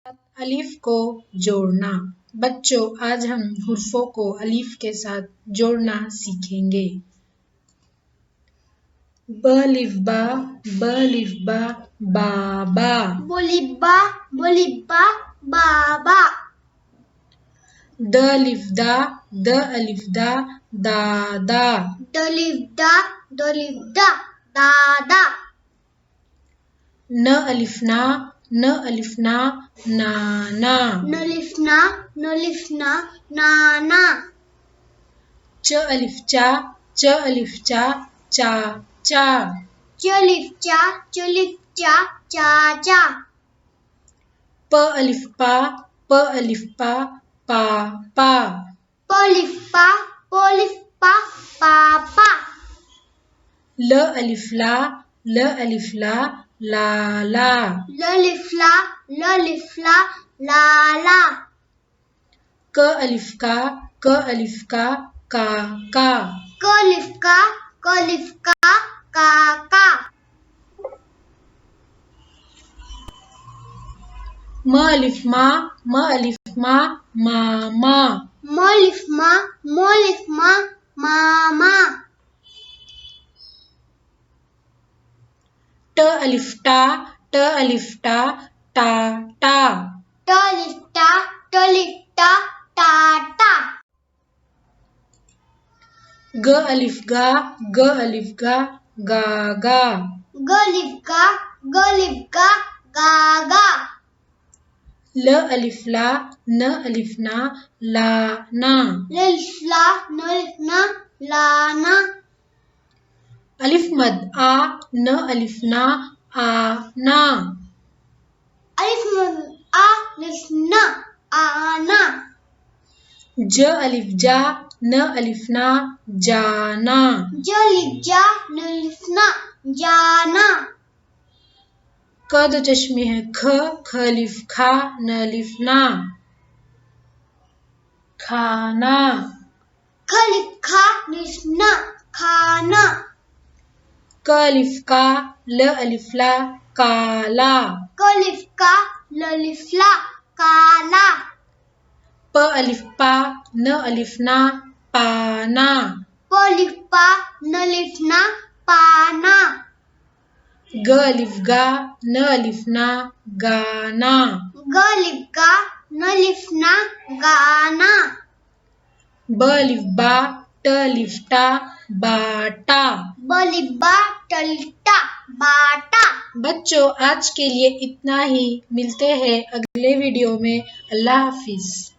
अलिफ को जोड़ना। बच्चों, आज हम हुर्फों को अलिफ के साथ जोड़ना सीखेंगे। ब लिफ बा, ब लिफ बा, बाबा। बोलिब्बा, बोलिब्बा, बाबा। द लिफ दा, द अलिफ दा, दादा। दलिफ्दा, दलिफ्दा, दादा। न अलिफ ना, न अलिफ ना, नाना। नलिफ्ना, नलिफ्ना, नाना। च अलिफ चा, च अलिफ चा, चाचा। चलिफ्चा, चलिफ्चा, चाचा। प अलिफ पा, प अलिफ पा, पापा। पोलिफ्पा, पोलिफ्पा, पापा। ल अलिफ ला, ल अलिफ ला, लाला। ललिफ्ला, ललिफ्ला, लाला। क अलिफ का, क अलिफ का, काका। कलिफ्का, कलिफ्का, काका। म अलिफ मा, म अलिफ मा, मामा। मोलिफ्मा, मोलिफ्मा, मामा। ट अलिफ टा, ट अलिफ टा, टाटा। टलिफ्टा, टलिफ्टा, टाटा। ग अलिफ गा, ग अलिफ गा, गागा। गलिफ्गा, गलिफ्गा, गागा। ल अलिफ ला, न अलिफ ना, लाना। ललिफ्ला, नलिफ्ना, लाना। अलिफ मद आ, न अलिफ ना, आना। अलिफ आ, लिफ्ना, आना। ज अलिफ जा, न अलिफ ना, जाना। जलिफ्जा, नलिफ्ना, जाना। क दो चश्मे है ख, ख लिफ खा, न लिफ ना, खाना। खलिफ्खा, लिफ्ना, खाना। क अलिफ का, ल अलिफ ला, काला। कलिफ्का, ललिफ्ला, काला। प अलिफ पा, न अलिफ ना, पाना। पोलिफ्पा, नलिफ्ना, पाना। ग अलिफ गा, न अलिफ ना, गाना। गलिफ्गा, नलिफ्ना, गाना। ब अलिफ बा, ट अलिफ टा, बाटा। बलिब्बा, टलिफ्टा, बाटा। बच्चों, आज के लिए इतना ही। मिलते हैं अगले वीडियो में। अल्लाह हाफिज।